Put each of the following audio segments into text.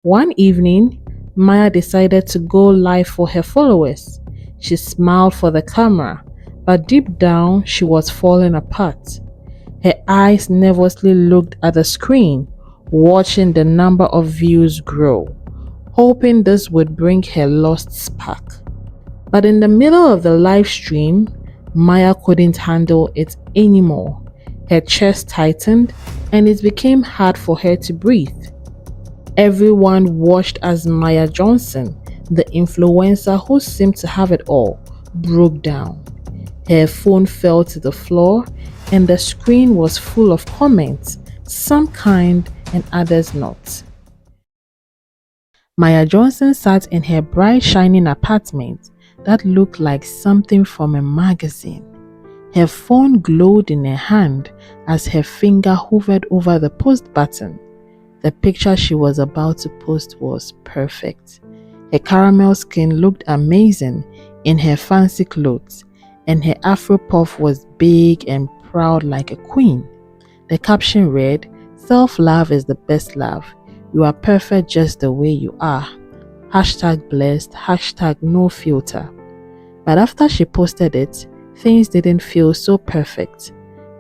One evening, Maya decided to go live for her followers. She smiled for the camera, but deep down she was falling apart. Her eyes nervously looked at the screen, watching the number of views grow, hoping this would bring her lost spark. But in the middle of the live stream, Maya couldn't handle it anymore. Her chest tightened and it became hard for her to breathe. Everyone watched as Maya Johnson, the influencer who seemed to have it all, broke down. Her phone fell to the floor and the screen was full of comments, some kind and others not. Maya Johnson sat in her bright shining apartment that looked like something from a magazine. Her phone glowed in her hand as her finger hovered over the post button. The picture she was about to post was perfect. Her caramel skin looked amazing in her fancy clothes, and her afro puff was big and proud like a queen. The caption read, "Self-love is the best love. You are perfect just the way you are. Hashtag blessed, hashtag no filter." But after she posted it, things didn't feel so perfect.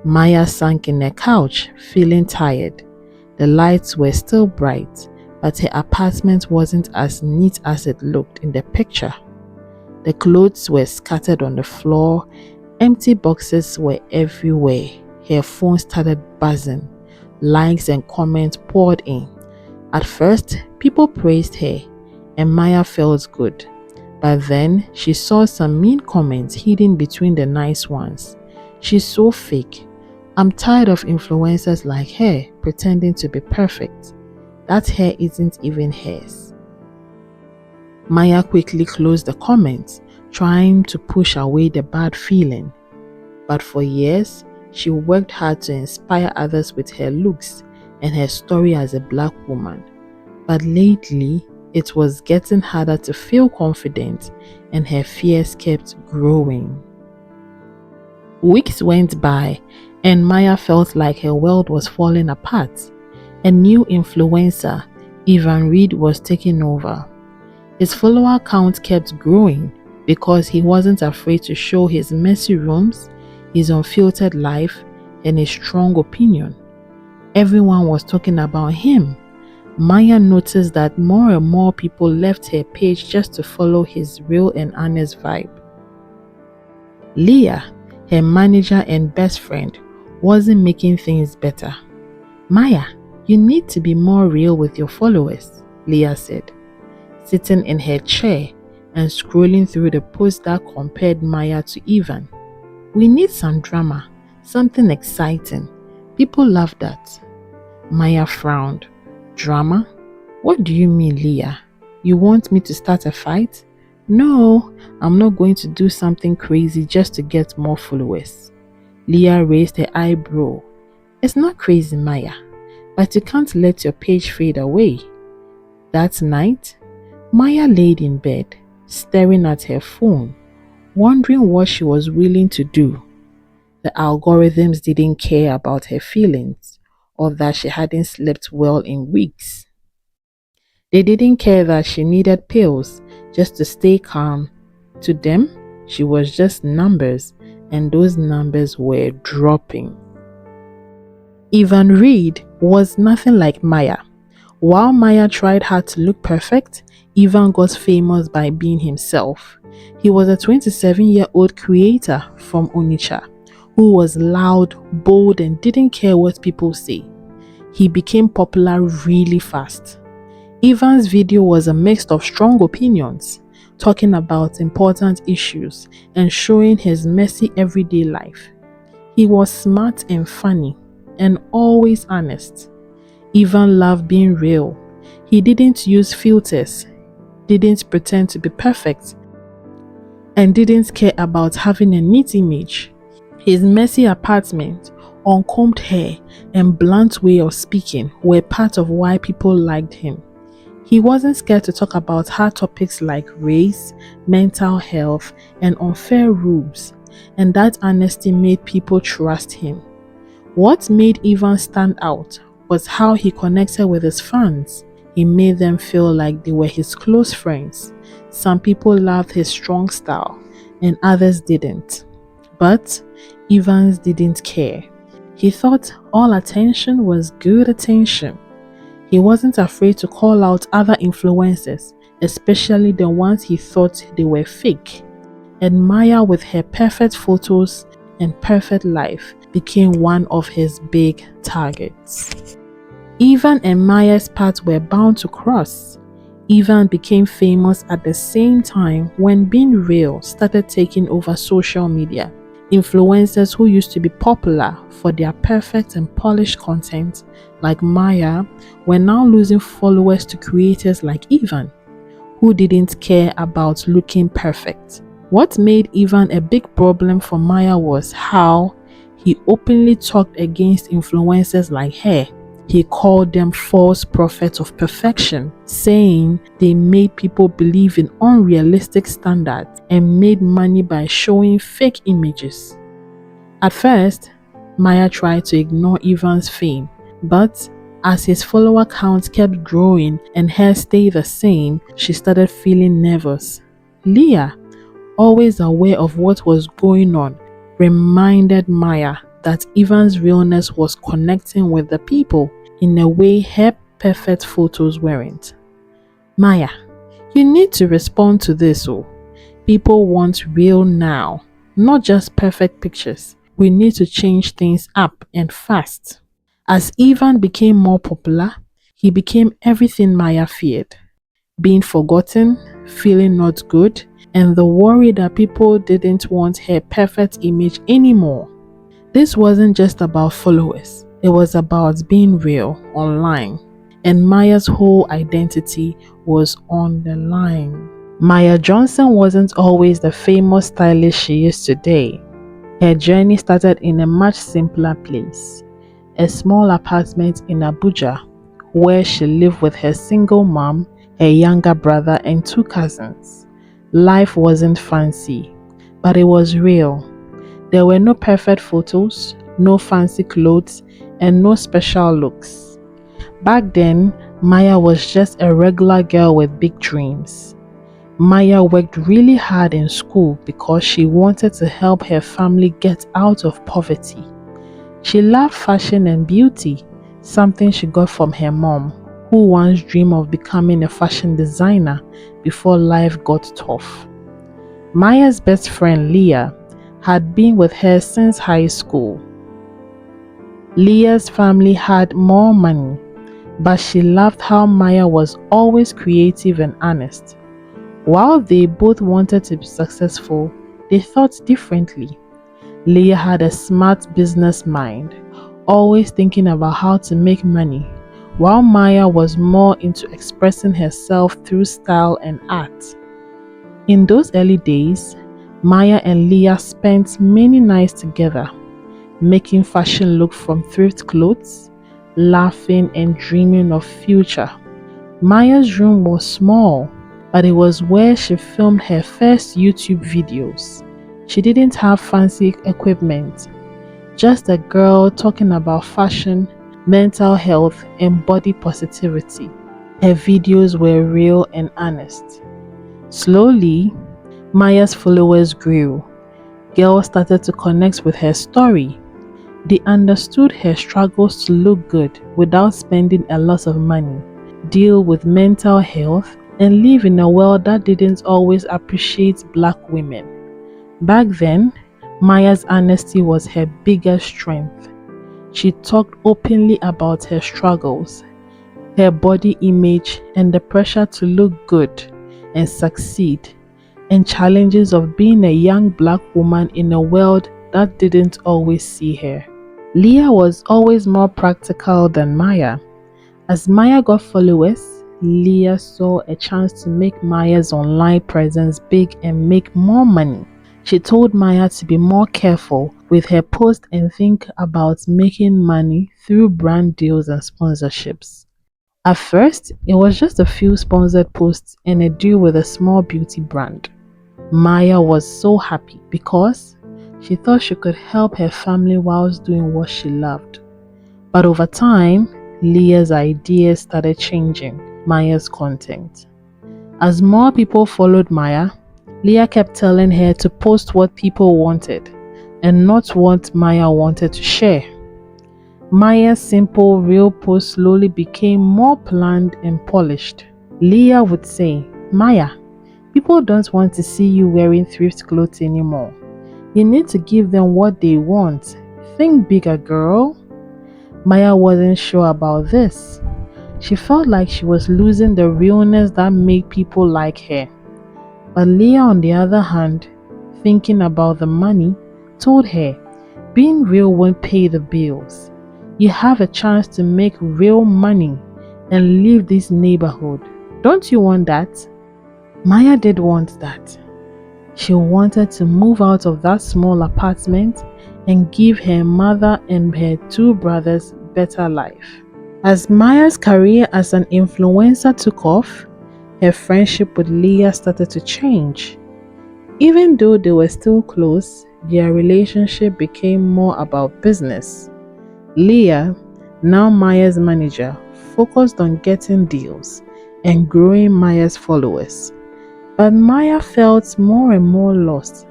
Maya sank in her couch, feeling tired. The lights were still bright, but her apartment wasn't as neat as it looked in the picture. The clothes were scattered on the floor, empty boxes were everywhere. Her phone started buzzing. Likes and comments poured in. At first, people praised her, and Maya felt good. But then, she saw some mean comments hidden between the nice ones. "She's so fake. I'm tired of influencers like her pretending to be perfect. That hair isn't even hers." Maya quickly closed the comments, trying to push away the bad feeling. But for years, she worked hard to inspire others with her looks and her story as a black woman. But lately, it was getting harder to feel confident and her fears kept growing. Weeks went by and Maya felt like her world was falling apart. A new influencer, Ivan Reid, was taking over. His follower count kept growing because he wasn't afraid to show his messy rooms, his unfiltered life, and his strong opinion. Everyone was talking about him. Maya noticed that more and more people left her page just to follow his real and honest vibe. Leah, her manager and best friend, wasn't making things better. "Maya, you need to be more real with your followers," Leah said, sitting in her chair and scrolling through the posts that compared Maya to Ivan. "We need some drama, something exciting. People love that." Maya frowned. "Drama? What do you mean, Leah? You want me to start a fight?" "No, I'm not going to do something crazy just to get more followers." Leah raised her eyebrow. "It's not crazy, Maya, but you can't let your page fade away." That night, Maya laid in bed, staring at her phone, wondering what she was willing to do. The algorithms didn't care about her feelings or that she hadn't slept well in weeks. They didn't care that she needed pills just to stay calm. To them, she was just numbers, and those numbers were dropping. Ivan Reid was nothing like Maya. While Maya tried hard to look perfect, Ivan got famous by being himself. He was a 27-year-old creator from Onitsha who was loud, bold, and didn't care what people say. He became popular really fast. Ivan's video was a mix of strong opinions, talking about important issues and showing his messy everyday life. He was smart and funny and always honest. Ivan loved being real. He didn't use filters, didn't pretend to be perfect, and didn't care about having a neat image. His messy apartment, uncombed hair, and blunt way of speaking were part of why people liked him. He wasn't scared to talk about hard topics like race, mental health, and unfair rules, and that honesty made people trust him. What made Ivan stand out was how he connected with his fans. He made them feel like they were his close friends. Some people loved his strong style, and others didn't. But Evans didn't care. He thought all attention was good attention. He wasn't afraid to call out other influencers, especially the ones he thought they were fake. And Maya, with her perfect photos and perfect life, became one of his big targets. Evan and Maya's paths were bound to cross. Evan became famous at the same time when being real started taking over social media. Influencers who used to be popular for their perfect and polished content, like Maya, were now losing followers to creators like Evan, who didn't care about looking perfect. What made Evan a big problem for Maya was how he openly talked against influencers like her. He called them false prophets of perfection, saying they made people believe in unrealistic standards and made money by showing fake images. At first, Maya tried to ignore Evan's fame, but as his follower count kept growing and hers stayed the same, she started feeling nervous. Leah, always aware of what was going on, reminded Maya that Evan's realness was connecting with the people in a way her perfect photos weren't. Maya, you need to respond to this. People want real now, not just perfect pictures. We need to change things up and fast. As Evan became more popular, he became everything Maya feared. Being forgotten, feeling not good, and the worry that people didn't want her perfect image anymore. This wasn't just about followers, it was about being real online, and Maya's whole identity was on the line. Maya Johnson wasn't always the famous stylist she is today. Her journey started in a much simpler place, a small apartment in Abuja, where she lived with her single mom, her younger brother, and 2 cousins. Life wasn't fancy, but it was real. There were no perfect photos, no fancy clothes, and no special looks. Back then, Maya was just a regular girl with big dreams. Maya worked really hard in school because she wanted to help her family get out of poverty. She loved fashion and beauty, something she got from her mom, who once dreamed of becoming a fashion designer before life got tough. Maya's best friend, Leah, had been with her since high school. Leah's family had more money, but she loved how Maya was always creative and honest. While they both wanted to be successful, they thought differently. Leah had a smart business mind, always thinking about how to make money, while Maya was more into expressing herself through style and art. In those early days, Maya and Leah spent many nights together, making fashion look from thrift clothes, laughing and dreaming of future. Maya's room was small, but it was where she filmed her first YouTube videos. She didn't have fancy equipment, just a girl talking about fashion, mental health, and body positivity. Her videos were real and honest. Slowly, Maya's followers grew. Girls started to connect with her story. They understood her struggles to look good without spending a lot of money, deal with mental health, and live in a world that didn't always appreciate Black women. Back then, Maya's honesty was her biggest strength. She talked openly about her struggles, her body image, and the pressure to look good and succeed, and challenges of being a young Black woman in a world that didn't always see her. Leah was always more practical than Maya. As Maya got followers, Leah saw a chance to make Maya's online presence big and make more money. She told Maya to be more careful with her posts and think about making money through brand deals and sponsorships. At first, it was just a few sponsored posts and a deal with a small beauty brand. Maya was so happy because she thought she could help her family whilst doing what she loved. But over time, Leah's ideas started changing. Maya's content. As more people followed Maya, Leah kept telling her to post what people wanted and not what Maya wanted to share. Maya's simple, real post slowly became more planned and polished. Leah would say, "Maya, people don't want to see you wearing thrift clothes anymore. You need to give them what they want. Think bigger, girl." Maya wasn't sure about this. She felt like she was losing the realness that made people like her. But Leah, on the other hand, thinking about the money, told her, "Being real won't pay the bills. You have a chance to make real money and leave this neighborhood. Don't you want that?" Maya did want that. She wanted to move out of that small apartment and give her mother and her two brothers better life. As Maya's career as an influencer took off, her friendship with Leah started to change. Even though they were still close, their relationship became more about business. Leah, now Maya's manager, focused on getting deals and growing Maya's followers. But Maya felt more and more lost,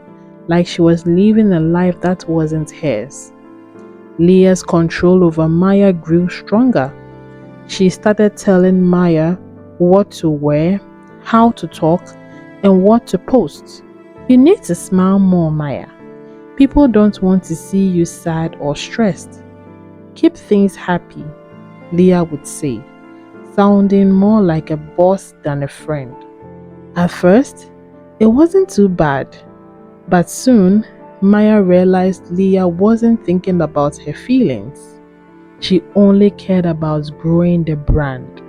like she was living a life that wasn't hers. Leah's control over Maya grew stronger. She started telling Maya what to wear, how to talk, and what to post. "You need to smile more, Maya. People don't want to see you sad or stressed. Keep things happy," Leah would say, sounding more like a boss than a friend. At first, it wasn't too bad, but soon Maya realized Leah wasn't thinking about her feelings. She only cared about growing the brand.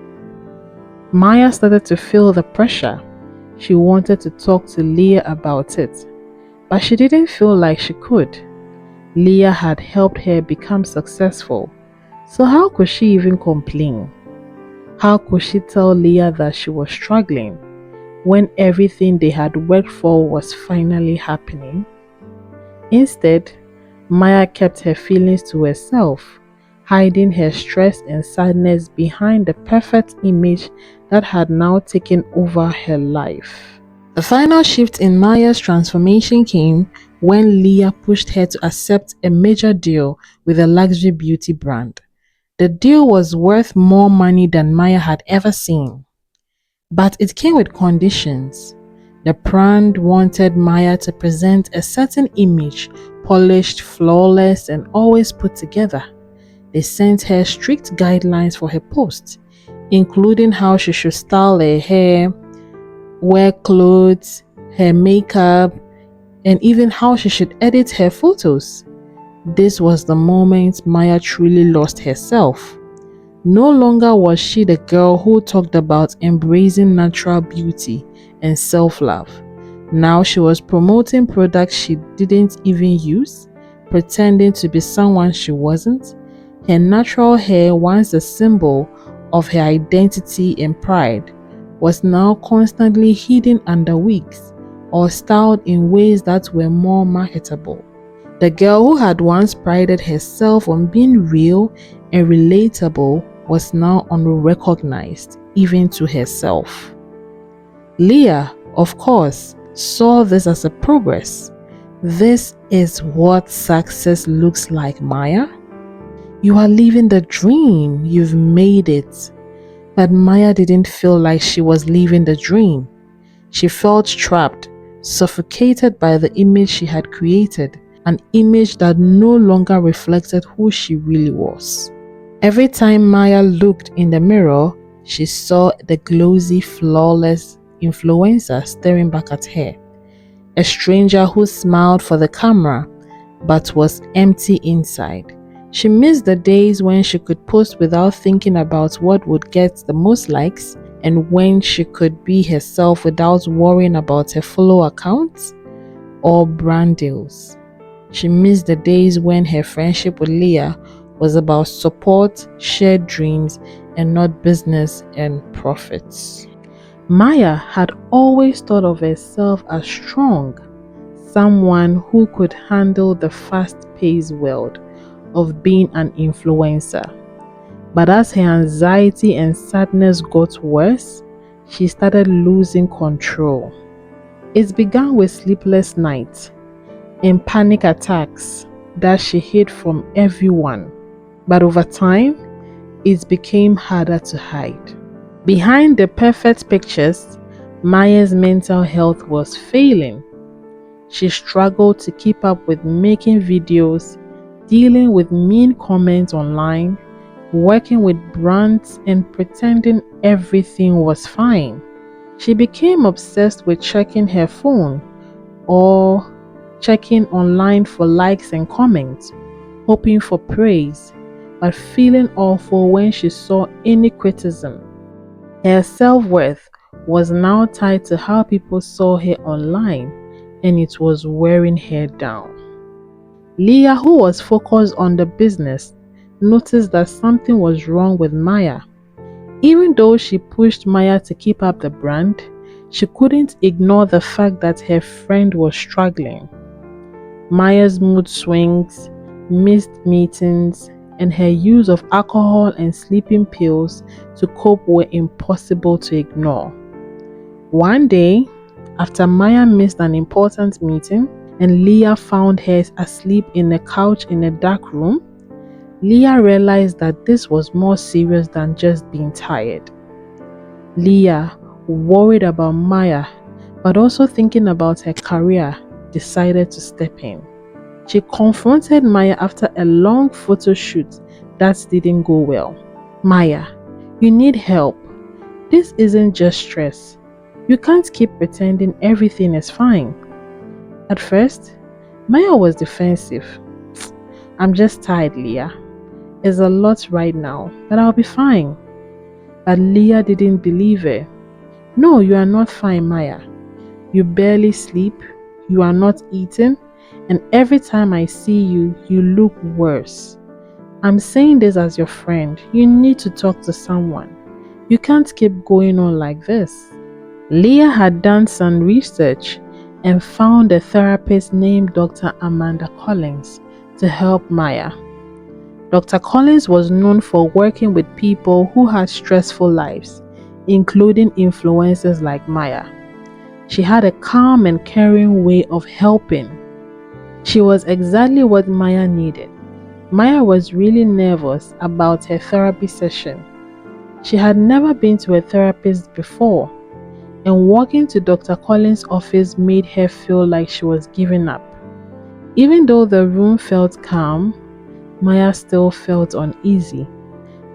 Maya started to feel the pressure. She wanted to talk to Leah about it, but she didn't feel like she could. Leah had helped her become successful, so how could she even complain? How could she tell Leah that she was struggling when everything they had worked for was finally happening? Instead, Maya kept her feelings to herself, hiding her stress and sadness behind the perfect image that had now taken over her life. The final shift in Maya's transformation came when Leah pushed her to accept a major deal with a luxury beauty brand. The deal was worth more money than Maya had ever seen, but it came with conditions. The brand wanted Maya to present a certain image, polished, flawless, and always put together. They sent her strict guidelines for her post, including how she should style her hair, wear clothes, her makeup, and even how she should edit her photos. This was the moment Maya truly lost herself. No longer was she the girl who talked about embracing natural beauty and self-love. Now she was promoting products she didn't even use, pretending to be someone she wasn't. Her natural hair, once a symbol of her identity and pride, was now constantly hidden under wigs or styled in ways that were more marketable. The girl who had once prided herself on being real and relatable was now unrecognized, even to herself. Leah, of course, saw this as a progress. "This is what success looks like, Maya. You are living the dream. You've made it." But Maya didn't feel like she was living the dream. She felt trapped, suffocated by the image she had created, an image that no longer reflected who she really was. Every time Maya looked in the mirror, she saw the glossy, flawless influencer staring back at her. A stranger who smiled for the camera but was empty inside. She missed the days when she could post without thinking about what would get the most likes, and when she could be herself without worrying about her follow accounts or brand deals. She missed the days when her friendship with Leah was about support, shared dreams, and not business and profits. Maya had always thought of herself as strong, someone who could handle the fast-paced world of being an influencer. But as her anxiety and sadness got worse, she started losing control. It began with sleepless nights and panic attacks that she hid from everyone. But over time, it became harder to hide. Behind the perfect pictures, Maya's mental health was failing. She struggled to keep up with making videos, dealing with mean comments online, working with brands, and pretending everything was fine. She became obsessed with checking her phone or checking online for likes and comments, hoping for praise, but feeling awful when she saw any criticism. Her self-worth was now tied to how people saw her online, and it was wearing her down. Leah, who was focused on the business, noticed that something was wrong with Maya. Even though she pushed Maya to keep up the brand, she couldn't ignore the fact that her friend was struggling. Maya's mood swings, missed meetings, and her use of alcohol and sleeping pills to cope were impossible to ignore. One day, after Maya missed an important meeting and Leah found her asleep in a couch in a dark room, Leah realized that this was more serious than just being tired. Leah, worried about Maya but also thinking about her career, decided to step in. She confronted Maya after a long photo shoot that didn't go well. Maya, you need help. This isn't just stress. You can't keep pretending everything is fine. At first, Maya was defensive. I'm just tired, Leah. It's a lot right now, but I'll be fine. But Leah didn't believe her. No, you are not fine, Maya. You barely sleep, you are not eating, and every time I see you, you look worse. I'm saying this as your friend. You need to talk to someone. You can't keep going on like this. Leah had done some research and found a therapist named Dr. Amanda Collins to help Maya. Dr. Collins was known for working with people who had stressful lives, including influencers like Maya. She had a calm and caring way of helping. She was exactly what Maya needed. Maya was really nervous about her therapy session. She had never been to a therapist before, and walking to Dr. Collins' office made her feel like she was giving up. Even though the room felt calm, Maya still felt uneasy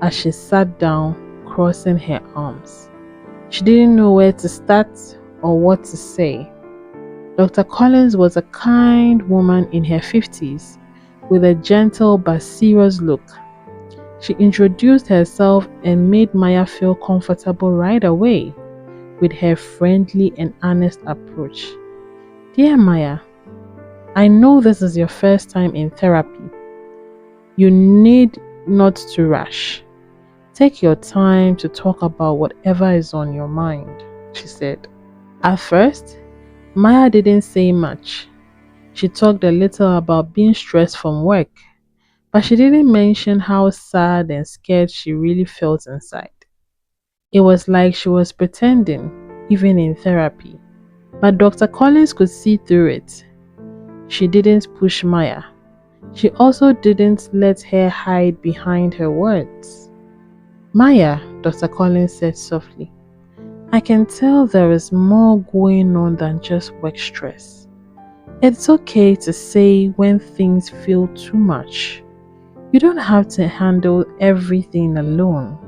as she sat down, crossing her arms. She didn't know where to start or what to say. Dr. Collins was a kind woman in her 50s with a gentle but serious look. She introduced herself and made Maya feel comfortable right away with her friendly and honest approach. Dear Maya, I know this is your first time in therapy. You need not to rush. Take your time to talk about whatever is on your mind, she said. At first, Maya didn't say much. She talked a little about being stressed from work, but she didn't mention how sad and scared she really felt inside. It was like she was pretending, even in therapy. But Dr. Collins could see through it. She didn't push Maya. She also didn't let her hide behind her words. Maya, Dr. Collins said softly, I can tell there is more going on than just work stress. It's okay to say when things feel too much. You don't have to handle everything alone.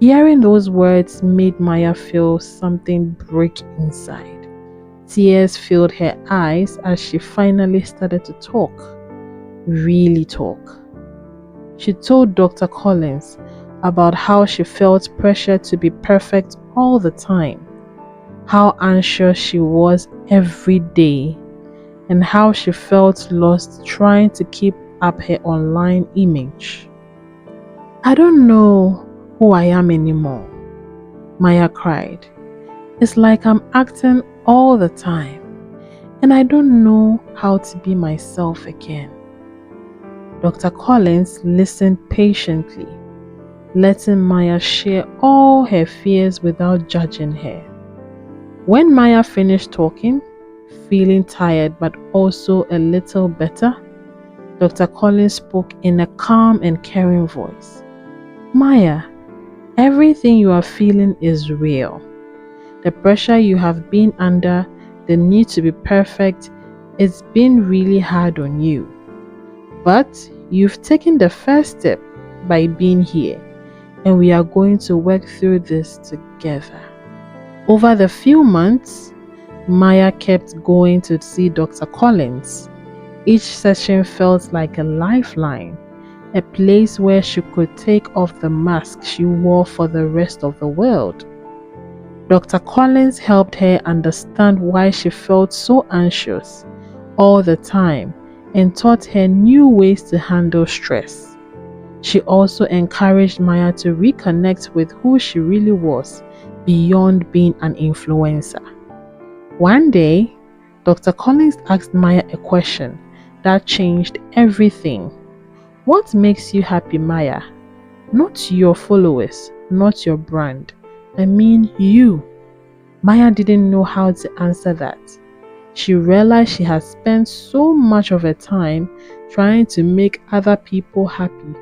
Hearing those words made Maya feel something break inside. Tears filled her eyes as she finally started to talk. Really talk. She told Dr. Collins about how she felt pressure to be perfect all the time, how anxious she was every day, and how she felt lost trying to keep up her online image. I don't know who I am anymore, Maya cried. It's like I'm acting all the time, and I don't know how to be myself again. Dr. Collins listened patiently. letting Maya share all her fears without judging her. When Maya finished talking, feeling tired but also a little better, Dr. Collins spoke in a calm and caring voice. Maya, everything you are feeling is real. The pressure you have been under, the need to be perfect, it's been really hard on you. But you've taken the first step by being here, and we are going to work through this together. Over the few months, Maya kept going to see Dr. Collins. Each session felt like a lifeline, a place where she could take off the mask she wore for the rest of the world. Dr. Collins helped her understand why she felt so anxious all the time and taught her new ways to handle stress. She also encouraged Maya to reconnect with who she really was beyond being an influencer. One day, Dr. Collins asked Maya a question that changed everything. What makes you happy, Maya? Not your followers, not your brand. I mean you. Maya didn't know how to answer that. She realized she had spent so much of her time trying to make other people happy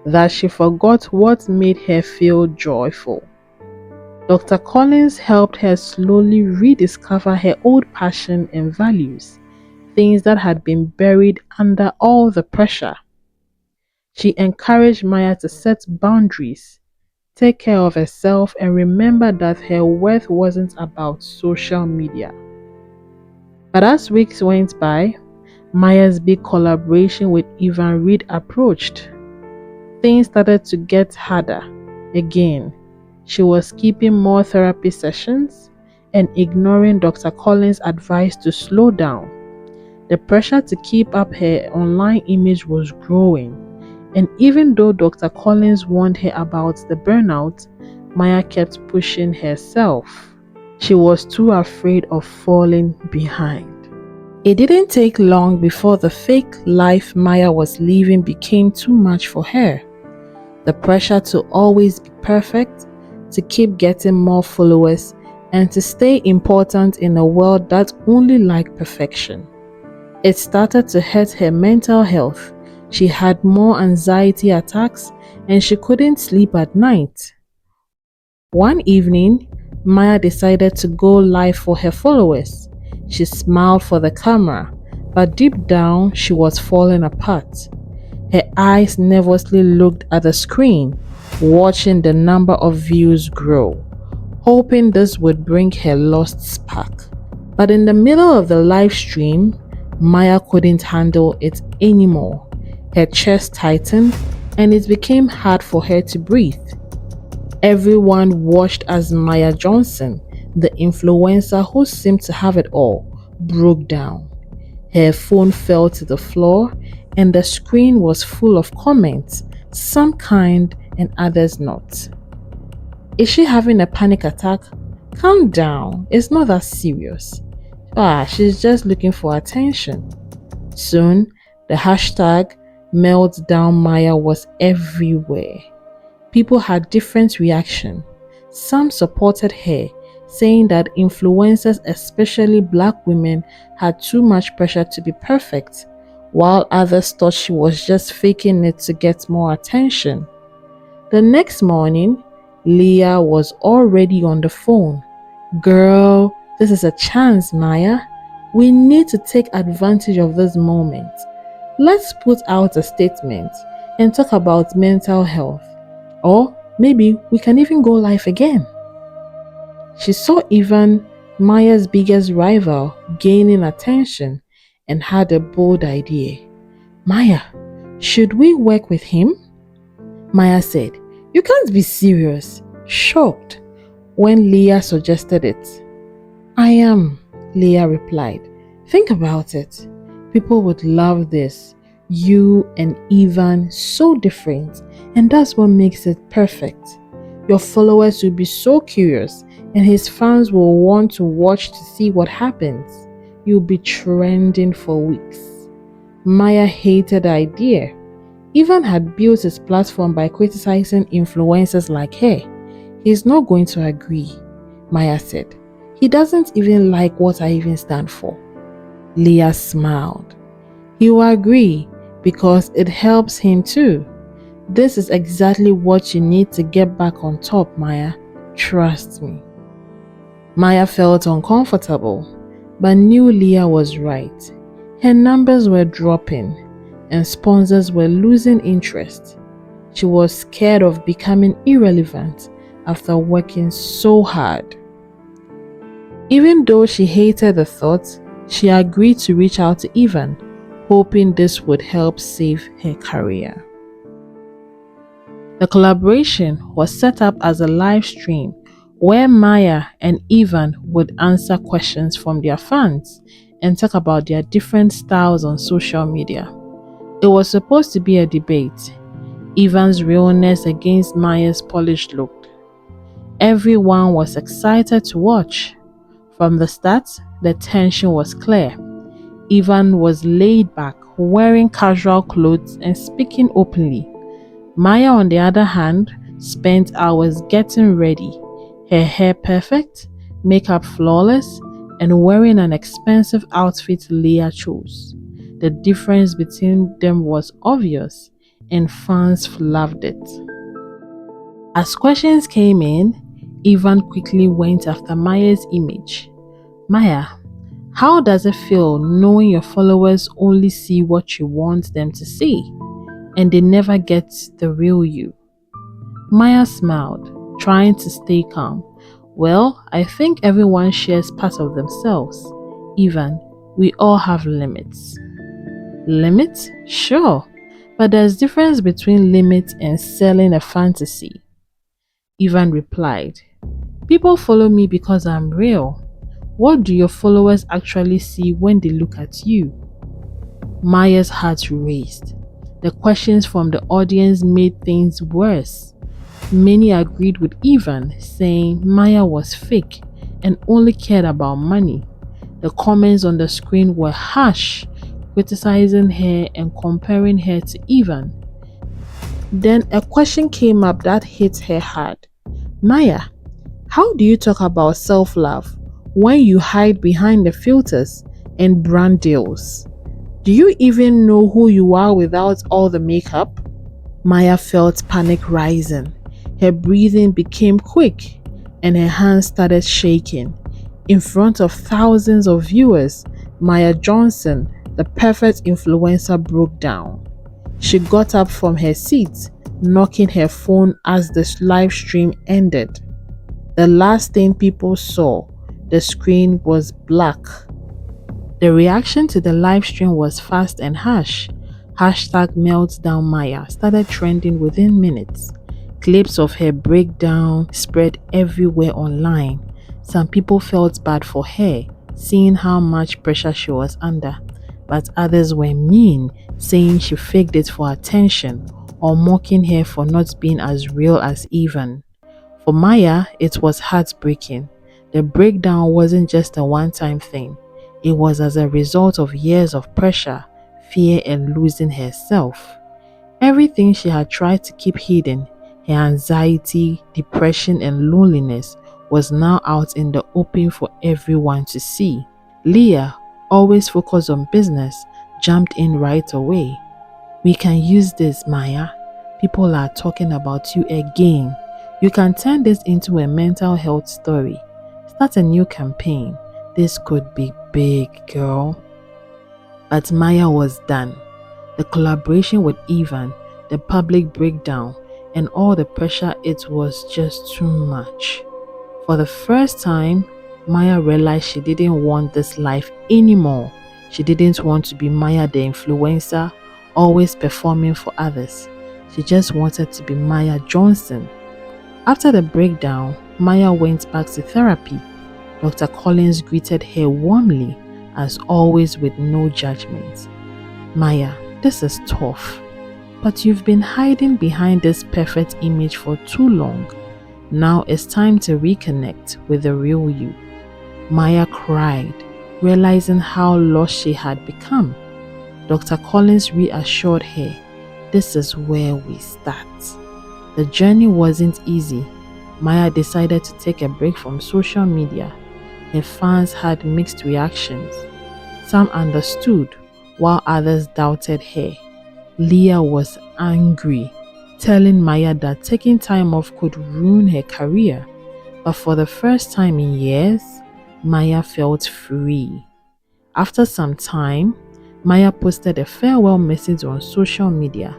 that she forgot what made her feel joyful. Dr. Collins helped her slowly rediscover her old passion and values, things that had been buried under all the pressure. She encouraged Maya to set boundaries, take care of herself, and remember that her worth wasn't about social media. But as weeks went by, Maya's big collaboration with Ivan Reid approached. Things started to get harder again. She was skipping more therapy sessions and ignoring Dr. Collins' advice to slow down. The pressure to keep up her online image was growing, and even though Dr. Collins warned her about the burnout, Maya kept pushing herself. She was too afraid of falling behind. It didn't take long before the fake life Maya was living became too much for her. The pressure to always be perfect, to keep getting more followers, and to stay important in a world that only liked perfection. It started to hurt her mental health. She had more anxiety attacks and she couldn't sleep at night. One evening, Maya decided to go live for her followers. She smiled for the camera, but deep down she was falling apart. Her eyes nervously looked at the screen, watching the number of views grow, hoping this would bring her lost spark. But in the middle of the live stream, Maya couldn't handle it anymore. Her chest tightened and it became hard for her to breathe. Everyone watched as Maya Johnson, the influencer who seemed to have it all, broke down. Her phone fell to the floor and the screen was full of comments, some kind and others not. Is she having a panic attack? Calm down, it's not that serious. She's just looking for attention. Soon, the hashtag meltdown Maya was everywhere. People had different reactions. Some supported her, saying that influencers, especially black women, had too much pressure to be perfect, while others thought she was just faking it to get more attention. The next morning, Leah was already on the phone. Girl, this is a chance, Maya. We need to take advantage of this moment. Let's put out a statement and talk about mental health. Or maybe we can even go live again. She saw Ivan, Maya's biggest rival, gaining attention and had a bold idea. Maya, should we work with him? Maya said, You can't be serious. Shocked when Leah suggested it. I am, Leah replied. Think about it. People would love this. You and Ivan, so different, and that's what makes it perfect. Your followers will be so curious, and his fans will want to watch to see what happens. You'll be trending for weeks. Maya hated the idea. Ivan had built his platform by criticizing influencers like her. He's not going to agree, Maya said. He doesn't even like what I even stand for. Leah smiled. He will agree because it helps him too. This is exactly what you need to get back on top, Maya. Trust me. Maya felt uncomfortable, but knew Leah was right. Her numbers were dropping, and sponsors were losing interest. She was scared of becoming irrelevant after working so hard. Even though she hated the thought, she agreed to reach out to Ivan, hoping this would help save her career. The collaboration was set up as a live stream where Maya and Ivan would answer questions from their fans and talk about their different styles on social media. It was supposed to be a debate, Ivan's realness against Maya's polished look. Everyone was excited to watch. From the start, the tension was clear. Ivan was laid back, wearing casual clothes and speaking openly. Maya, on the other hand, spent hours getting ready, her hair perfect, makeup flawless, and wearing an expensive outfit Leah chose. The difference between them was obvious, and fans loved it. As questions came in, Ivan quickly went after Maya's image. Maya, how does it feel knowing your followers only see what you want them to see, and they never get the real you? Maya smiled, trying to stay calm. Well, I think everyone shares parts of themselves. Ivan, we all have limits. Limits? Sure, but there's difference between limits and selling a fantasy. Ivan replied, people follow me because I'm real. What do your followers actually see when they look at you? Maya's heart raced. The questions from the audience made things worse. Many agreed with Ivan, saying Maya was fake and only cared about money. The comments on the screen were harsh, criticizing her and comparing her to Ivan. Then a question came up that hit her hard. Maya, how do you talk about self-love when you hide behind the filters and brand deals? Do you even know who you are without all the makeup? Maya felt panic rising. Her breathing became quick and her hands started shaking. In front of thousands of viewers, Maya Johnson, the perfect influencer, broke down. She got up from her seat, knocking her phone as the live stream ended. The last thing people saw, the screen was black. The reaction to the live stream was fast and harsh. Hashtag meltdown Maya started trending within minutes. Clips of her breakdown spread everywhere online. Some people felt bad for her, seeing how much pressure she was under, but others were mean, saying she faked it for attention or mocking her for not being as real as Ivan. For Maya, it was heartbreaking. The breakdown wasn't just a one-time thing. It was as a result of years of pressure, fear, and losing herself. Everything she had tried to keep hidden, her anxiety, depression, and loneliness, was now out in the open for everyone to see. Leah, always focused on business, jumped in right away. We can use this, Maya. People are talking about you again. You can turn this into a mental health story. Start a new campaign. This could be big, girl. But Maya was done. The collaboration with Ivan, the public breakdown, and all the pressure, it was just too much. For the first time, Maya realized she didn't want this life anymore. She didn't want to be Maya the influencer, always performing for others. She just wanted to be Maya Johnson. After the breakdown, Maya went back to therapy. Dr. Collins greeted her warmly, as always with no judgment. Maya, this is tough, but you've been hiding behind this perfect image for too long. Now it's time to reconnect with the real you. Maya cried, realizing how lost she had become. Dr. Collins reassured her, this is where we start. The journey wasn't easy. Maya decided to take a break from social media. Her fans had mixed reactions. Some understood, while others doubted her. Leah was angry, telling Maya that taking time off could ruin her career. But for the first time in years, Maya felt free. After some time, Maya posted a farewell message on social media.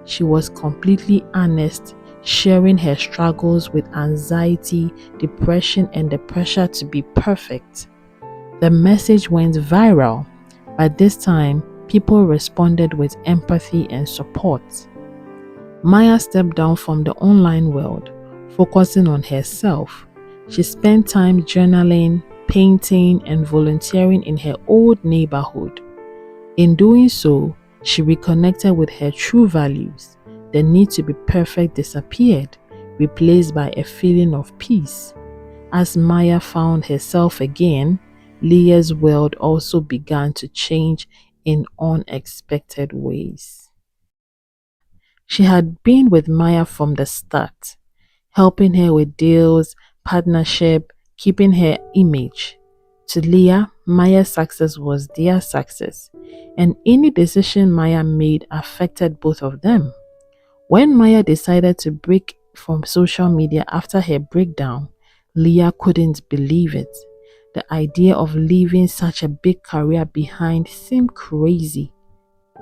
She was completely honest, sharing her struggles with anxiety, depression, and the pressure to be perfect. The message went viral, but this time, people responded with empathy and support. Maya stepped down from the online world, focusing on herself. She spent time journaling, painting, and volunteering in her old neighborhood. In doing so, she reconnected with her true values. The need to be perfect disappeared, replaced by a feeling of peace. As Maya found herself again, Leah's world also began to change in unexpected ways. She had been with Maya from the start, helping her with deals, partnership, keeping her image. To Leah, Maya's success was their success, and any decision Maya made affected both of them. When Maya decided to break from social media after her breakdown, Leah couldn't believe it. The idea of leaving such a big career behind seemed crazy.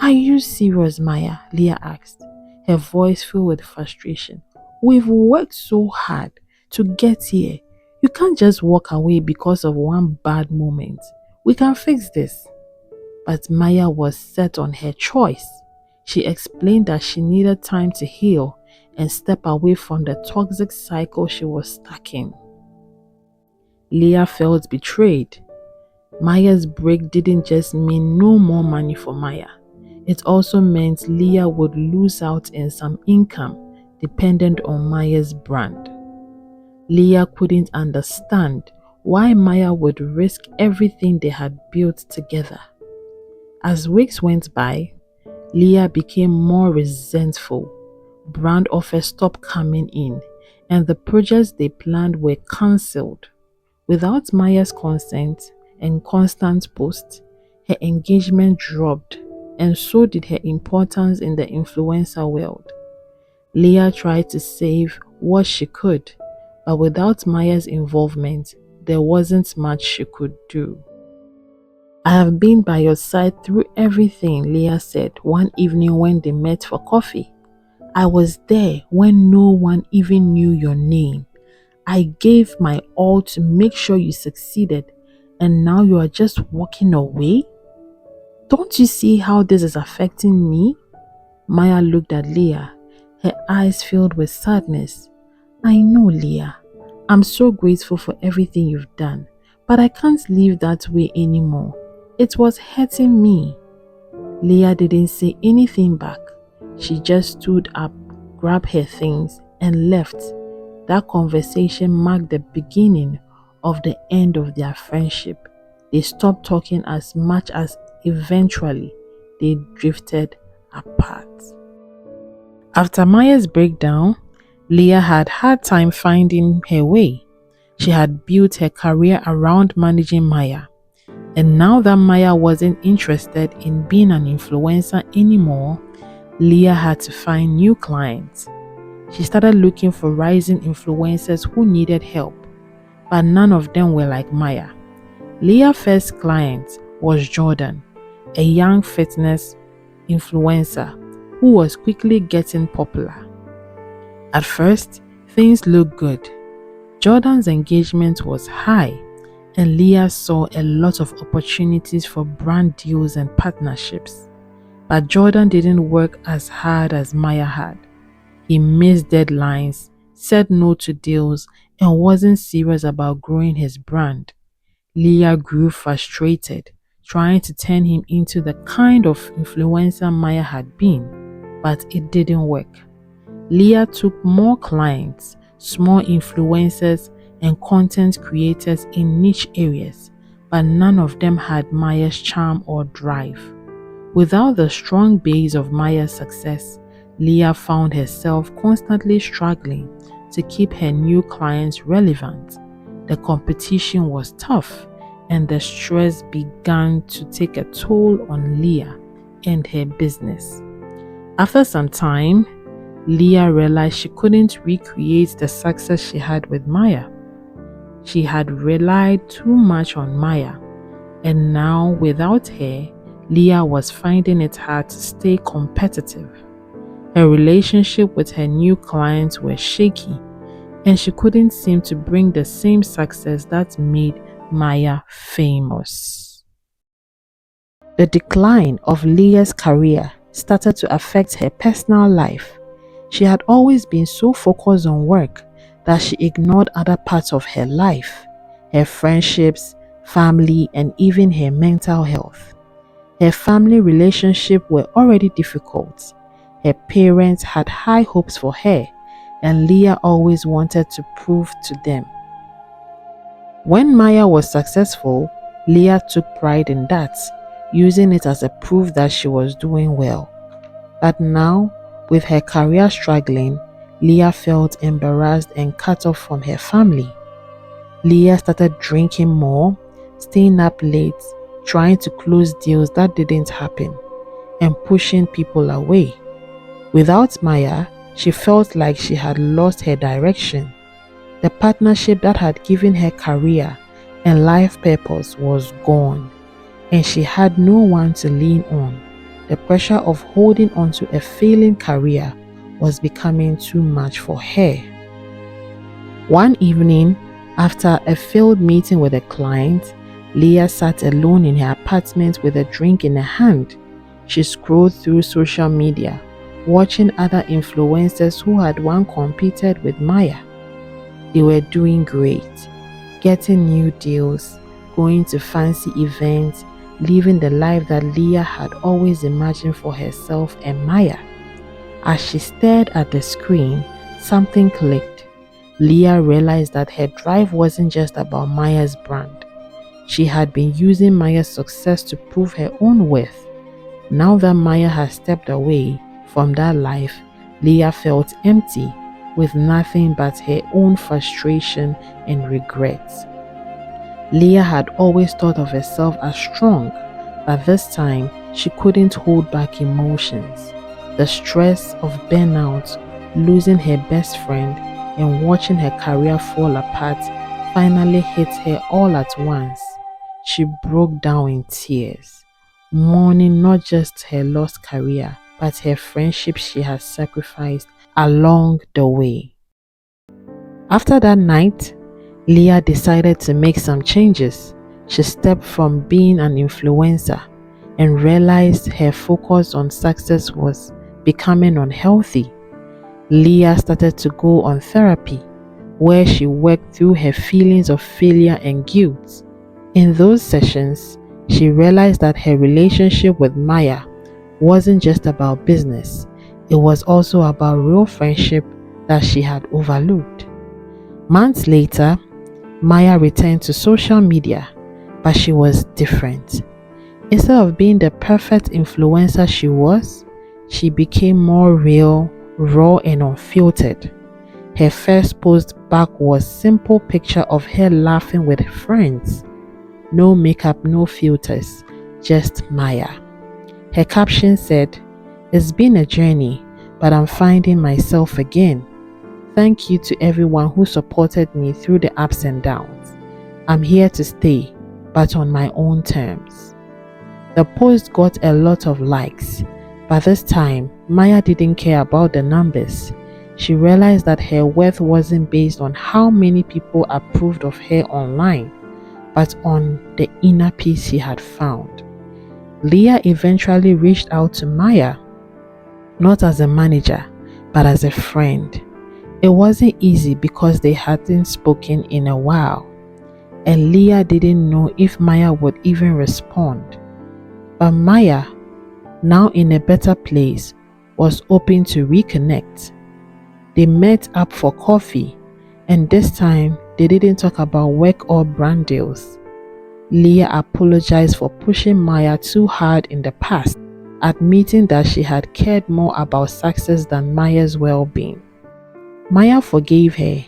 Are you serious, Maya? Leah asked, her voice filled with frustration. We've worked so hard to get here. You can't just walk away because of one bad moment. We can fix this. But Maya was set on her choice. She explained that she needed time to heal and step away from the toxic cycle she was stuck in. Leah felt betrayed. Maya's break didn't just mean no more money for Maya. It also meant Leah would lose out in some income dependent on Maya's brand. Leah couldn't understand why Maya would risk everything they had built together. As weeks went by, Leah became more resentful. Brand offers stopped coming in, and the projects they planned were cancelled. Without Maya's consent and constant posts, her engagement dropped, and so did her importance in the influencer world. Leah tried to save what she could, but without Maya's involvement, there wasn't much she could do. I have been by your side through everything, Leah said one evening when they met for coffee. I was there when no one even knew your name. I gave my all to make sure you succeeded, and now you are just walking away? Don't you see how this is affecting me? Maya looked at Leah, her eyes filled with sadness. I know, Leah. I'm so grateful for everything you've done, but I can't live that way anymore. It was hurting me. Leah didn't say anything back. She just stood up, grabbed her things, and left. That conversation marked the beginning of the end of their friendship. They stopped talking as much as eventually they drifted apart. After Maya's breakdown, Leah had hard time finding her way. She had built her career around managing Maya. And now that Maya wasn't interested in being an influencer anymore, Leah had to find new clients. She started looking for rising influencers who needed help, but none of them were like Maya. Leah's first client was Jordan, a young fitness influencer who was quickly getting popular. At first, things looked good. Jordan's engagement was high, and Leah saw a lot of opportunities for brand deals and partnerships. But Jordan didn't work as hard as Maya had. He missed deadlines, said no to deals, and wasn't serious about growing his brand. Leah grew frustrated, trying to turn him into the kind of influencer Maya had been, but it didn't work. Leah took more clients, small influencers, and content creators in niche areas, but none of them had Maya's charm or drive. Without the strong base of Maya's success, Leah found herself constantly struggling to keep her new clients relevant. The competition was tough, and the stress began to take a toll on Leah and her business. After some time, Leah realized she couldn't recreate the success she had with Maya. She had relied too much on Maya, and now without her, Leah was finding it hard to stay competitive. Her relationship with her new clients was shaky, and she couldn't seem to bring the same success that made Maya famous. The decline of Leah's career started to affect her personal life. She had always been so focused on work that she ignored other parts of her life, her friendships, family, and even her mental health. Her family relationships were already difficult. Her parents had high hopes for her, and Leah always wanted to prove to them. When Maya was successful, Leah took pride in that, using it as a proof that she was doing well. But now, with her career struggling, Leah felt embarrassed and cut off from her family. Leah started drinking more, staying up late, trying to close deals that didn't happen, and pushing people away. Without Maya, she felt like she had lost her direction. The partnership that had given her career and life purpose was gone, and she had no one to lean on. The pressure of holding on to a failing career was becoming too much for her. One evening, after a failed meeting with a client, Leah sat alone in her apartment with a drink in her hand. She scrolled through social media, watching other influencers who had once competed with Maya. They were doing great, getting new deals, going to fancy events, living the life that Leah had always imagined for herself and Maya. As she stared at the screen, something clicked. Leah realized that her drive wasn't just about Maya's brand. She had been using Maya's success to prove her own worth. Now that Maya had stepped away from that life, Leah felt empty, with nothing but her own frustration and regrets. Leah had always thought of herself as strong, but this time she couldn't hold back emotions. The stress of burnout, losing her best friend, and watching her career fall apart finally hit her all at once. She broke down in tears, mourning not just her lost career, but her friendships she had sacrificed along the way. After that night, Leah decided to make some changes. She stepped from being an influencer and realized her focus on success was becoming unhealthy. Leah started to go on therapy, where she worked through her feelings of failure and guilt. In those sessions, she realized that her relationship with Maya wasn't just about business, it was also about real friendship that she had overlooked. Months later, Maya returned to social media, but she was different. Instead of being the perfect influencer she was, she became more real, raw, and unfiltered. Her first post back was a simple picture of her laughing with friends. No makeup, no filters, just Maya. Her caption said, "It's been a journey, but I'm finding myself again. Thank you to everyone who supported me through the ups and downs. I'm here to stay, but on my own terms." The post got a lot of likes, but this time, Maya didn't care about the numbers. She realized that her worth wasn't based on how many people approved of her online, but on the inner peace she had found. Leah eventually reached out to Maya, not as a manager, but as a friend. It wasn't easy because they hadn't spoken in a while, and Leah didn't know if Maya would even respond. But Maya, now in a better place, was open to reconnect. They met up for coffee, and this time they didn't talk about work or brand deals. Leah apologized for pushing Maya too hard in the past. admitting that she had cared more about success than Maya's well-being. Maya forgave her,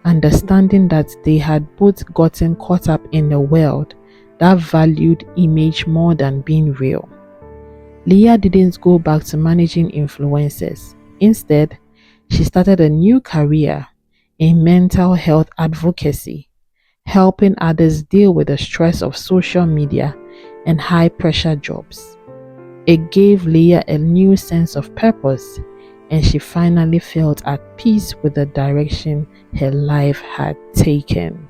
understanding that they had both gotten caught up in a world that valued image more than being real. Leah didn't go back to managing influencers. Instead, she started a new career in mental health advocacy, helping others deal with the stress of social media and high-pressure jobs. It gave Leah a new sense of purpose, and she finally felt at peace with the direction her life had taken.